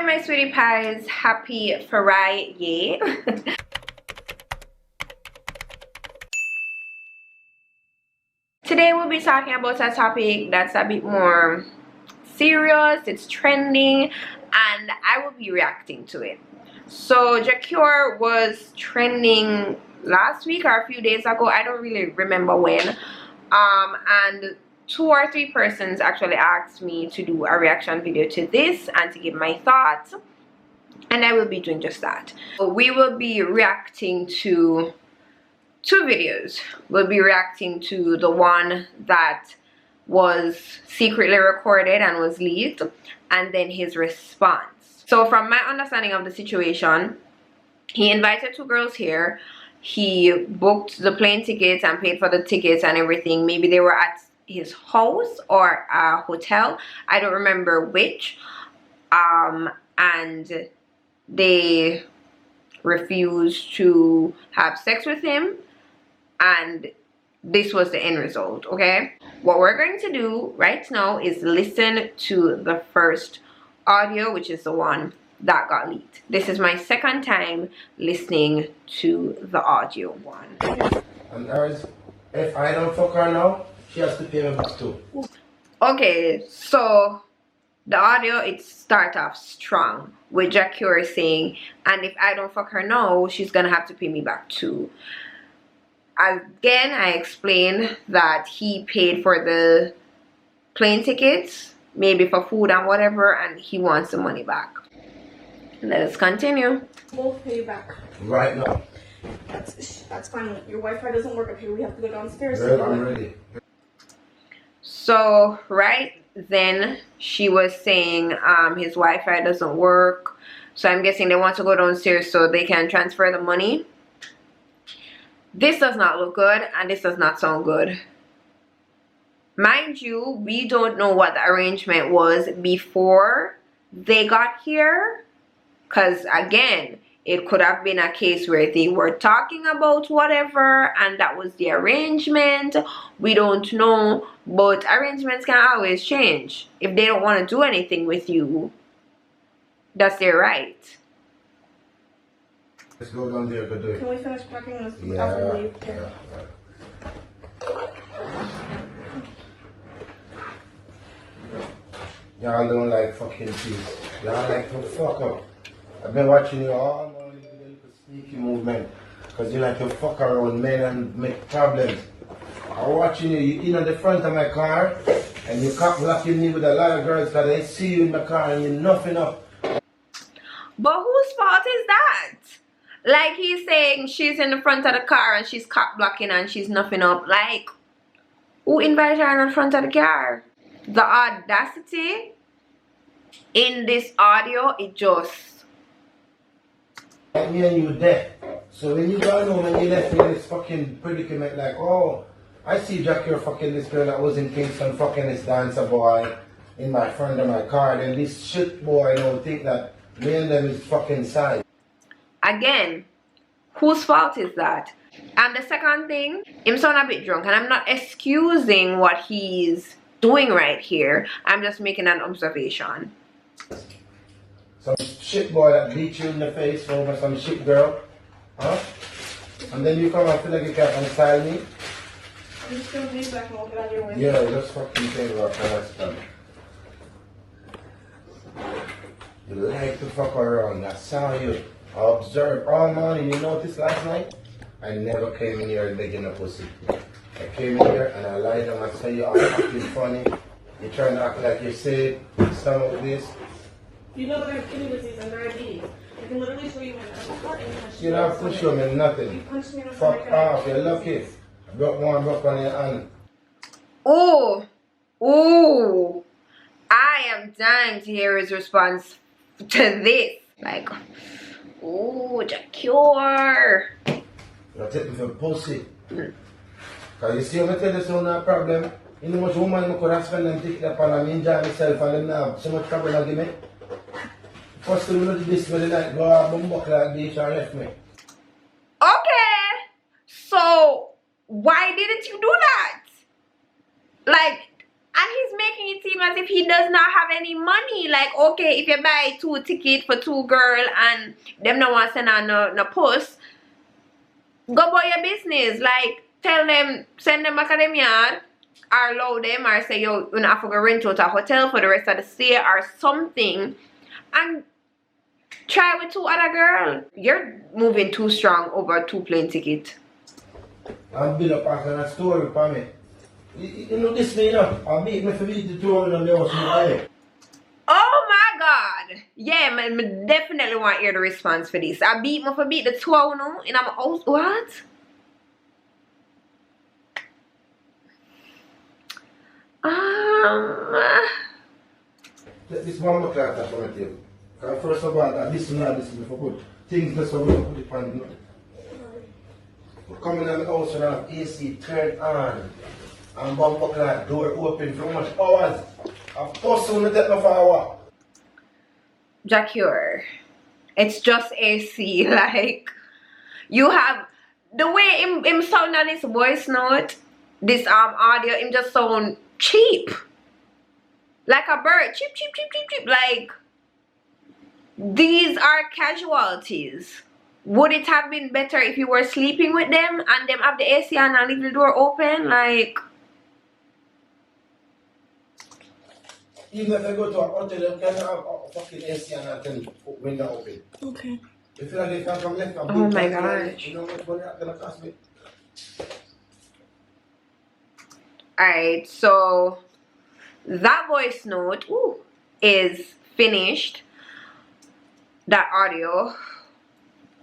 my sweetie pies, happy Fri-yay. Today we'll be talking about a topic that's a bit more serious, it's trending, and I will be reacting to it. So Jah Cure was trending last week or a few days ago, I don't really remember when, and 2 or 3 persons actually asked me to do a reaction video to this and to give my thoughts, and I will be doing just that. So we will be reacting to 2 videos. We'll be reacting to the one that was secretly recorded and was leaked, and then his response. So from my understanding of the situation, he invited 2 girls here. He booked the plane tickets and paid for the tickets and everything. Maybe they were at his house or a hotel, I don't remember which, and they refused to have sex with him, and this was the end result. Okay, what we're going to do right now is listen to the first audio, which is the one that got leaked. This is my second time listening to the audio one. And ours, if I don't fuck her now, she has to pay me back too. Okay, so the audio, it start off strong with Jah Cure saying, and if I don't fuck her now, she's gonna have to pay me back too. Again, I explained that he paid for the plane tickets, maybe for food and whatever, and he wants the money back. Let us continue. We'll pay you back. Right now. That's fine. Your Wi-Fi doesn't work up here. We have to go downstairs. Girl, I'm ready. So right then she was saying his Wi-Fi doesn't work, so I'm guessing they want to go downstairs so they can transfer the money. This does not look good, and this does not sound good. Mind you, we don't know what the arrangement was before they got here, because again, it could have been a case where they were talking about whatever and that was the arrangement. We don't know, but arrangements can always change. If they don't want to do anything with you, that's their right. Let's go down there, go do it. Can we finish packing this Yeah, after we leave? yeah. Y'all don't like fucking peace. Y'all like to fuck up. I've been watching you all morning with a little sneaky movement. Because you like to fuck around men and make problems. I'm watching you, you in on the front of my car, and you cock blocking me with a lot of girls because they see you in the car and you're nothing up. But whose fault is that? Like, he's saying she's in the front of the car and she's cock blocking and she's nothing up. Like, who invited her in the front of the car? The audacity in this audio, it just... Like me and you there. So when you got home and you left me in this fucking predicament, like, oh, I see Jah Cure fucking this girl that was in Kingston fucking this dancer boy in my front of my car, then this shit boy don't think that me and them is fucking side. Again, whose fault is that? And the second thing, him sound a bit drunk, and I'm not excusing what he's doing right here. I'm just making an observation. Some shit boy that beat you in the face over some shit girl, huh? And then you come and feel like you can't style me. I'm just gonna pay you back and we'll get out of your way. Yeah, just fucking say what I understand. You like to fuck around, I saw you. I observed all morning. You noticed last night? I never came in here begging a pussy. I came in here and I lied down and said you are acting funny. You're trying to act like you're sick, stomach this. You know that I have kidney disease and diabetes. I can literally show you my heart and my You don't push you me nothing. You punched me in the Fuck stomach. off, you're lucky. I broke one broke on your hand. Oh, oh, I am dying to hear his response to this. Like, oh, Jah Cure. You're taking for pussy. Because you see, when I tell you so no problem. You know how much woman I could have spent and take that on and enjoy myself and then now so much problem I give me. First thing we do this when the night go out and buck like this and left me. Okay, so why didn't you do that? Like, And he's making it seem as if he does not have any money. Like, okay, if you buy 2 tickets for 2 girls and them no want send on no post, go about your business. Like, tell them, send them back to them yard, or allow them, or say, yo, you have to go rent out a hotel for the rest of the stay or something. And try with 2 other girls. You're moving too strong over 2 plane tickets. I'm build up after that story for me. You know this me, you know. I beat me for beat the 200 on the house in the Oh my God. Yeah, man, definitely want to hear the response for this. I beat me for beat the 200 in my house. What? This one more class that's on the table. Because first of all, that this and this before put things that's what we put it on the note. Coming in the house and have AC turned on. And bumper class door open for much hours. Of course, when you take no for a walk. Jah Cure. It's just AC. Like, you have the way him sound on this voice note, this audio, him just sound cheap. Like a bird. Cheap, cheap, cheap, cheap, cheap. Like, these are casualties. Would it have been better if you were sleeping with them and them have the AC on and leave the door open? Like, even if I go to a hotel, you can have a fucking AC and I can window open. Okay. If you like, you can come left and oh my gosh. you know what money that's gonna cost me? Alright, so that voice note is finished. That audio.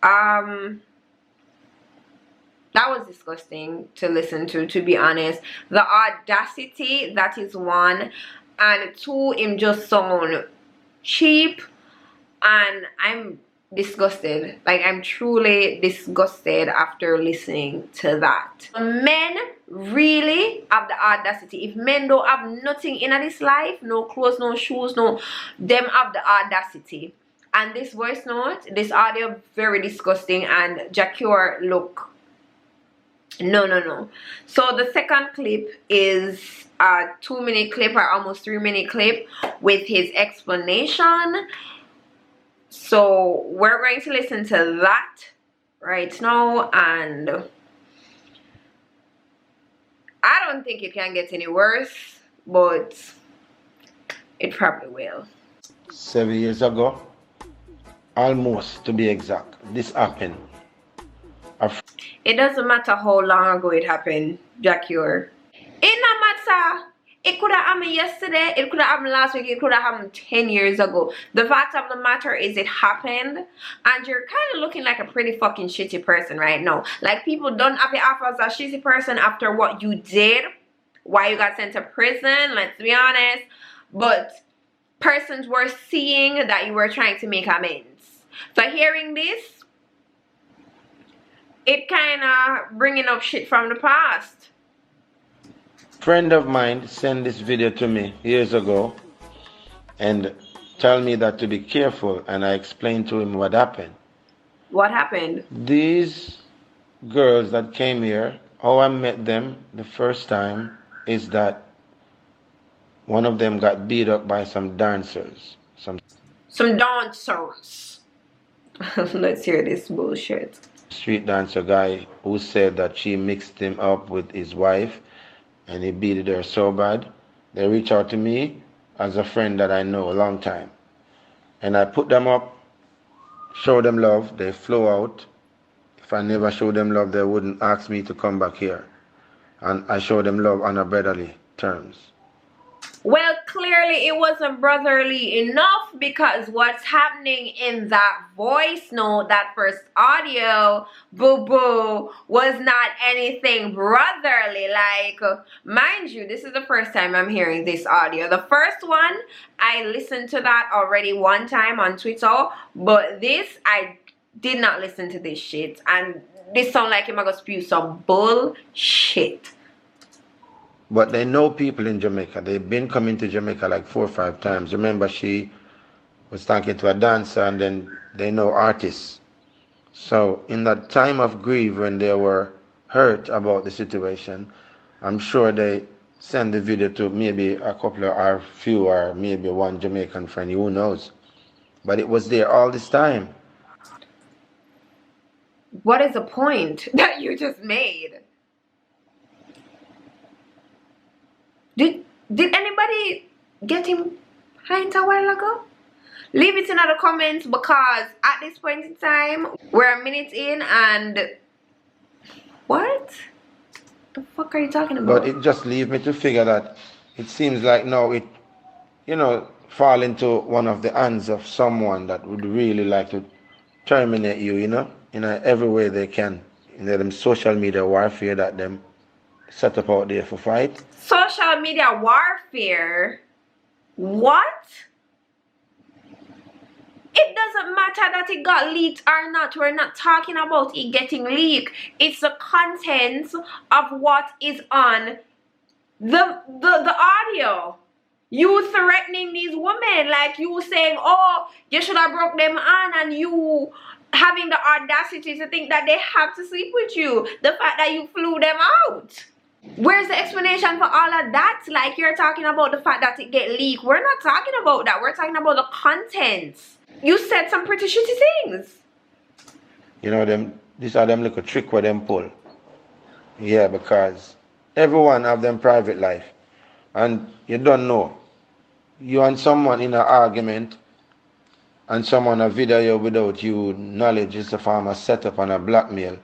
That was disgusting to listen to be honest. The audacity, that is 1. And 2, him just sound cheap. And I'm disgusted. Like, I'm truly disgusted after listening to that. Men really have the audacity. If men don't have nothing in this life, no clothes, no shoes, no, them have the audacity. And this voice note, this audio, very disgusting. And Jah Cure, look, no. So the second clip is a 2-minute clip or almost 3-minute clip with his explanation. So we're going to listen to that right now, and I don't think it can get any worse, but it probably will. 7 years ago, almost to be exact, this happened. It doesn't matter how long ago it happened, Jah Cure. It no matter. It could have happened yesterday, it could have happened last week, it could have happened 10 years ago. The fact of the matter is it happened, and you're kind of looking like a pretty fucking shitty person right now. Like, people don't have you off as a shitty person after what you did, why you got sent to prison, let's be honest. But persons were seeing that you were trying to make amends. So hearing this, it kind of bringing up shit from the past. Friend of mine sent this video to me years ago and tell me that to be careful, and I explained to him what happened. What happened? These girls that came here, how I met them the first time is that one of them got beat up by some dancers. Some dancers. Let's hear this bullshit. Street dancer guy who said that she mixed him up with his wife and he beat her so bad. They reached out to me as a friend that I know a long time. And I put them up, show them love, they flew out. If I never showed them love, they wouldn't ask me to come back here. And I showed them love on a brotherly terms. Well, clearly it wasn't brotherly enough, because what's happening in that voice note, that first audio, boo-boo, was not anything brotherly. Like, mind you, this is the first time I'm hearing this audio. The first one, I listened to that already one time on Twitter, but this, I did not listen to this shit. And this sound like him gonna spew some bullshit. But they know people in Jamaica. They've been coming to Jamaica like 4 or 5 times. Remember, she was talking to a dancer, and then they know artists. So in that time of grief, when they were hurt about the situation, I'm sure they send the video to maybe a couple or few or maybe one Jamaican friend, who knows. But it was there all this time. What is the point that you just made? Did anybody get him pint a while ago? Leave it in the comments, because at this point in time, we're a minute in and what the fuck are you talking about? But it just leaves me to figure that it seems like now it, fall into one of the hands of someone that would really like to terminate you, in every way they can. Them social media warfare that them set up out there for fight. Social media warfare? What? It doesn't matter that it got leaked or not. We're not talking about it getting leaked. It's the content of what is on the audio. You threatening these women, like you saying, oh, you should have broke them on, and you having the audacity to think that they have to sleep with you. The fact that you flew them out. Where's the explanation for all of that? Like, you're talking about the fact that it get leaked. We're not talking about that. We're talking about the contents. You said some pretty shitty things. These are them little trick where them pull. Yeah, because everyone have them private life. And you don't know. You and someone in an argument and someone a video you without you knowledge is a form of setup and a blackmail.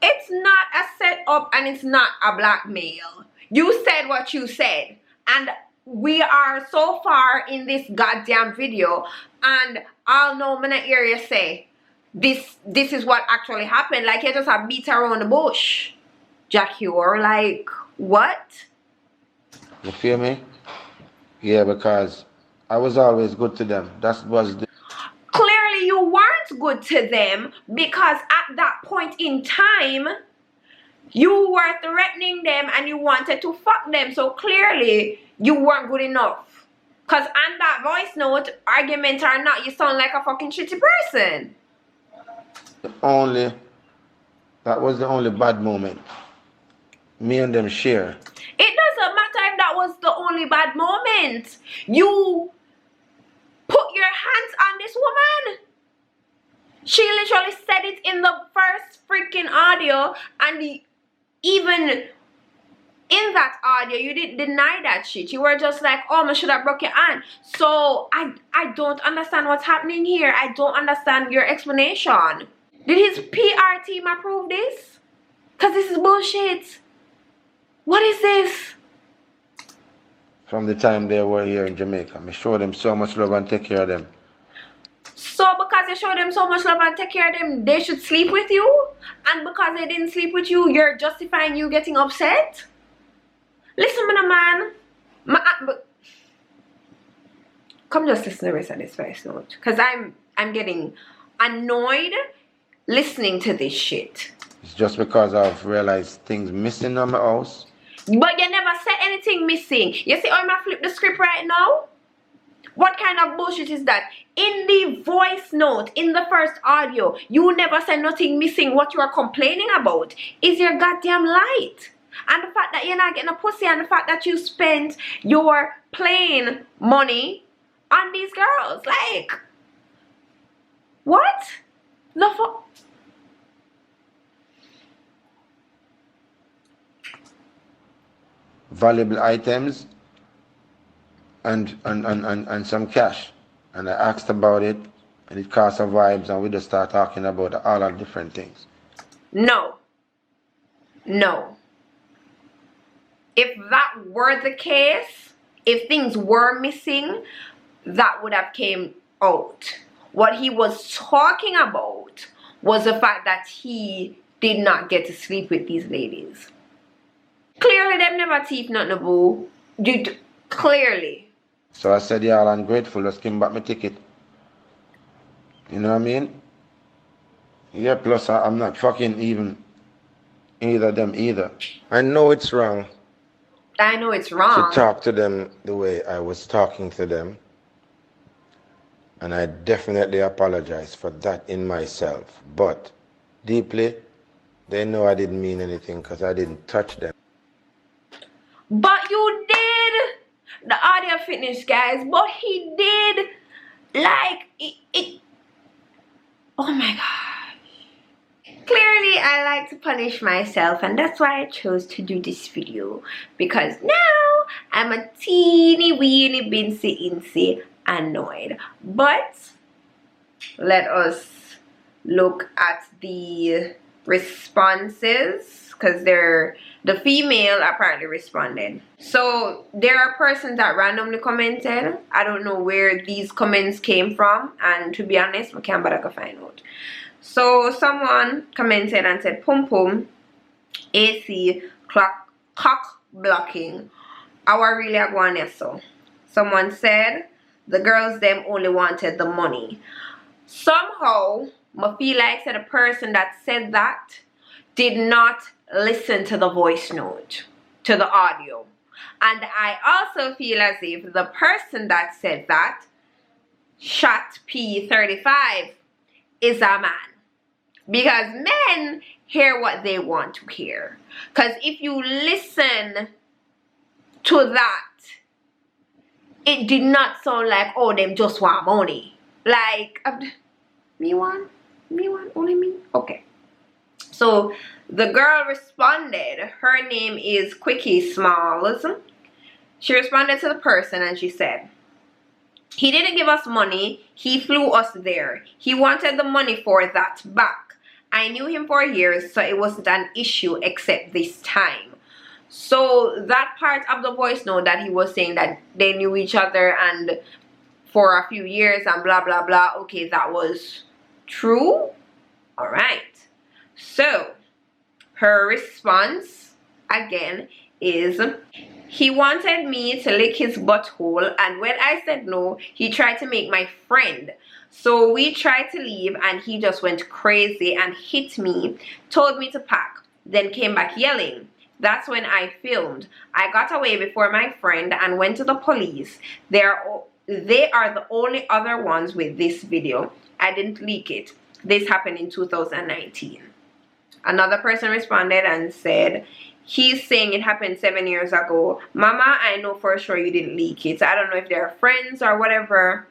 It's not a setup and it's not a blackmail. You said what you said. And we are so far in this goddamn video, and I'll know I'm gonna hear you say this is what actually happened. Like, you just have beat around the bush. Jah Cure, like, what? You feel me? Yeah, because I was always good to them. That was the... Clearly you weren't good to them, because at that point in time you were threatening them and you wanted to fuck them. So clearly you weren't good enough. Because on that voice note, argument or not, you sound like a fucking shitty person. That was the only bad moment me and them share. It doesn't matter if that was the only bad moment. You put your hands on this woman. She literally said it in the first freaking audio, and even in that audio you didn't deny that shit. You were just like, oh, I should have broke your hand. So I don't understand what's happening here. I don't understand your explanation. Did his PR team approve this? Because this is bullshit. What is this? From the time they were here in Jamaica, I showed them so much love and take care of them. So because you showed them so much love and take care of them, they should sleep with you? And because they didn't sleep with you, you're justifying you getting upset? Listen, man. Come just listen to the rest of this voice note. Because I'm getting annoyed listening to this shit. It's just because I've realized things missing on my house. But you never said anything missing. You see how I'm flip the script right now? What kind of bullshit is that? In the voice note, in the first audio, you never said nothing missing. What you are complaining about is your goddamn light. And the fact that you're not getting a pussy, and the fact that you spent your plane money on these girls. Like, what the fuck? Valuable items and some cash, and I asked about it, and it caused some vibes, and we just start talking about all of different things. No. If that were the case, if things were missing, that would have came out. What he was talking about was the fact that he did not get to sleep with these ladies. Clearly, them never teeth nothing, boo. Clearly. So I said, y'all ungrateful, just give me back my ticket. You know what I mean? Yeah, plus I'm not fucking even either of them either. I know it's wrong. I know it's wrong. To talk to them the way I was talking to them. And I definitely apologize for that in myself. But deeply, they know I didn't mean anything because I didn't touch them. But you did. The audio finished, guys, but he did. Like it. Oh my god. Clearly I like to punish myself, and that's why I chose to do this video, because now I'm a teeny weeny binsy insy annoyed. But let us look at the responses, because the female apparently responded. So there are persons that randomly commented. I don't know where these comments came from, and to be honest, I can't bother to find out. So someone commented and said, pum pum, AC, cock blocking. Our really a go on so. Someone said the girls them only wanted the money. Somehow I feel like the person that said that did not listen to the voice note, to the audio. And I also feel as if the person that said that, shot P35, is a man. Because men hear what they want to hear. Because if you listen to that, it did not sound like, oh, them just want money. Like, me one, only me? Okay. So the girl responded. Her name is Quickie Smalls. She responded to the person and she said, he didn't give us money. He flew us there. He wanted the money for that back. I knew him for years, so it wasn't an issue except this time. So that part of the voice note that he was saying that they knew each other and for a few years and blah blah blah, okay, that was true. All right. So her response again is, he wanted me to lick his butthole, and when I said no, he tried to make my friend. So we tried to leave and he just went crazy and hit me, told me to pack, then came back yelling. That's when I filmed. I got away before my friend and went to the police. They are the only other ones with this video. I didn't leak it. This happened in 2019. Another person responded and said, he's saying it happened 7 years ago. Mama, I know for sure you didn't leak it. I don't know if they're friends or whatever.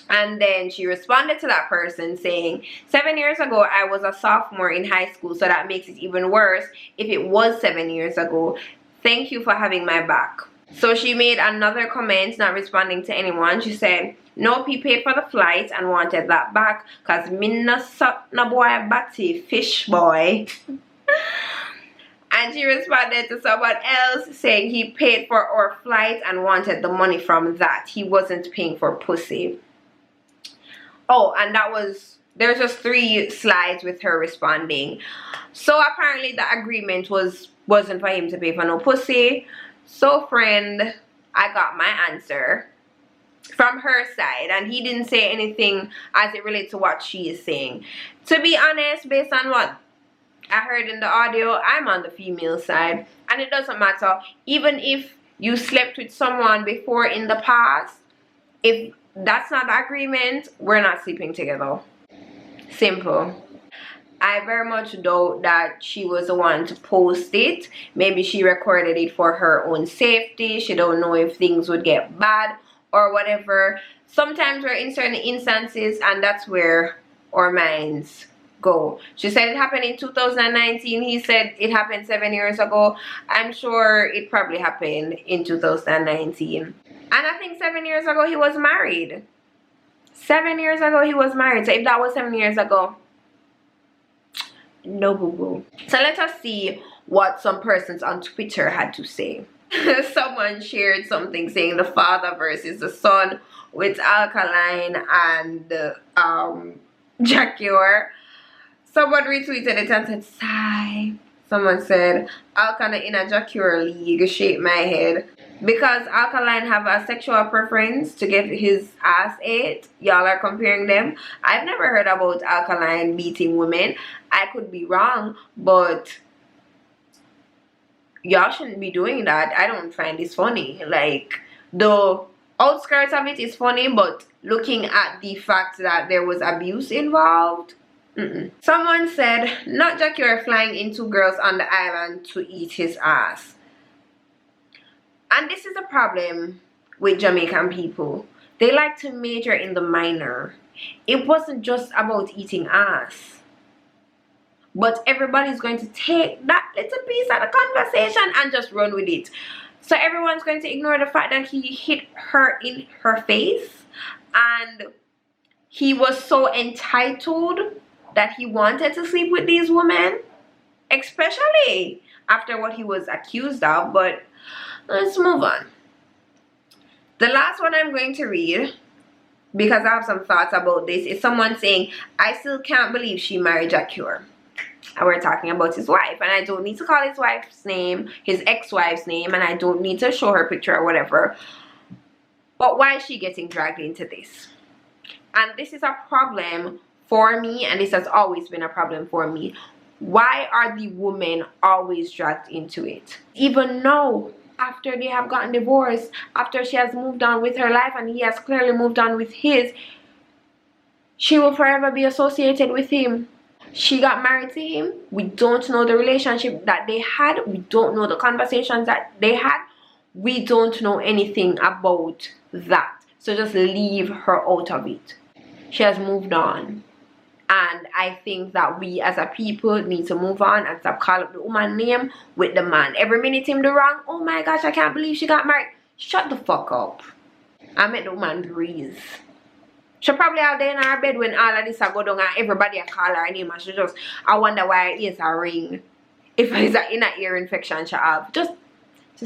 And then she responded to that person saying, 7 years ago I was a sophomore in high school, so that makes it even worse if it was 7 years ago. Thank you for having my back. So she made another comment, not responding to anyone. She said, nope, he paid for the flight and wanted that back, cause me no suck no boy batty fish boy. And she responded to someone else saying he paid for our flight and wanted the money from that. He wasn't paying for pussy. Oh, and that was, there's just 3 slides with her responding. So apparently the agreement wasn't for him to pay for no pussy. So friend, I got my answer from her side, and he didn't say anything as it relates to what she is saying. To be honest, based on what I heard in the audio, I'm on the female side, and it doesn't matter. Even if you slept with someone before in the past, if that's not the agreement, we're not sleeping together. Simple. I very much doubt that she was the one to post it. Maybe she recorded it for her own safety. She don't know if things would get bad or whatever. Sometimes we're in certain instances, and that's where our minds go. She said it happened in 2019. He said it happened 7 years ago. I'm sure it probably happened in 2019. And I think 7 years ago he was married. 7 years ago he was married. So if that was 7 years ago, no boo boo. So let us see what some persons on Twitter had to say. Someone shared something saying the father versus the son with Alkaline and Jah Cure. Someone retweeted it and said, sigh. Someone said, Alkaline in a Jah Cure league, shake my head. Because Alkaline have a sexual preference to get his ass ate, y'all are comparing them. I've never heard about Alkaline beating women. I could be wrong, but y'all shouldn't be doing that. I don't find this funny. Like, the outskirts of it is funny, but looking at the fact that there was abuse involved, Someone said, not Jah Cure flying into girls on the island to eat his ass. And this is a problem with Jamaican people. They like to major in the minor. It wasn't just about eating ass. But everybody's going to take that little piece of the conversation and just run with it. So everyone's going to ignore the fact that he hit her in her face. And he was so entitled that he wanted to sleep with these women. Especially after what he was accused of. But let's move on. The last one I'm going to read, because I have some thoughts about this, is someone saying, I still can't believe she married Jah Cure. And we're talking about his wife, and I don't need to call his wife's name, his ex-wife's name, and I don't need to show her picture or whatever. But why is she getting dragged into this? And this is a problem for me, and this has always been a problem for me. Why are the women always dragged into it? Even though after they have gotten divorced, after she has moved on with her life and he has clearly moved on with his, she will forever be associated with him. She got married to him. We don't know the relationship that they had. We don't know the conversations that they had. We don't know anything about that. So just leave her out of it. She has moved on. And I think that we as a people need to move on and stop calling the woman name with the man. Every minute him do wrong, oh my gosh, I can't believe she got married. Shut the fuck up. I make the woman breathe. She probably out there in her bed when all of this are go down and everybody a call her name and she just, I wonder why her ears are ring. If it's an inner ear infection she have. Just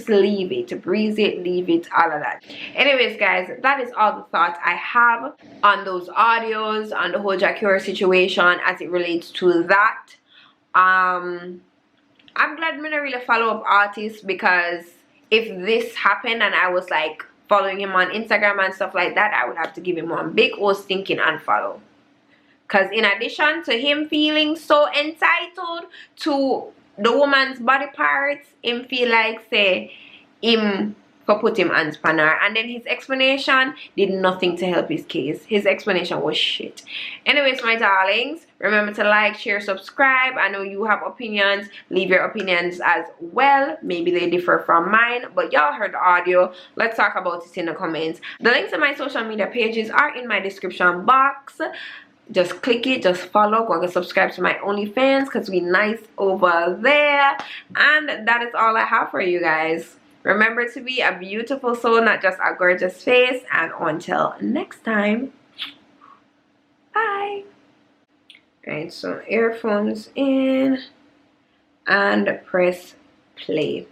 leave it, breathe it, leave it, all of that. Anyways guys, that is all the thoughts I have on those audios, on the whole Jah Cure situation as it relates to that. I'm glad I didn't really follow up artists, because if this happened and I was like following him on Instagram and stuff like that, I would have to give him one big old stinking unfollow. Because in addition to him feeling so entitled to the woman's body parts, him feel like say him for put him hands on her, and then his explanation did nothing to help his case. His explanation was shit. Anyways, my darlings, remember to like, share, subscribe. I know you have opinions. Leave your opinions as well. Maybe they differ from mine, but y'all heard the audio. Let's talk about it in the comments. The links to my social media pages are in my description box. Just click it, just follow, go and subscribe to my OnlyFans because we nice over there. And that is all I have for you guys. Remember to be a beautiful soul, not just a gorgeous face. And until next time, bye. Alright, so earphones in and press play.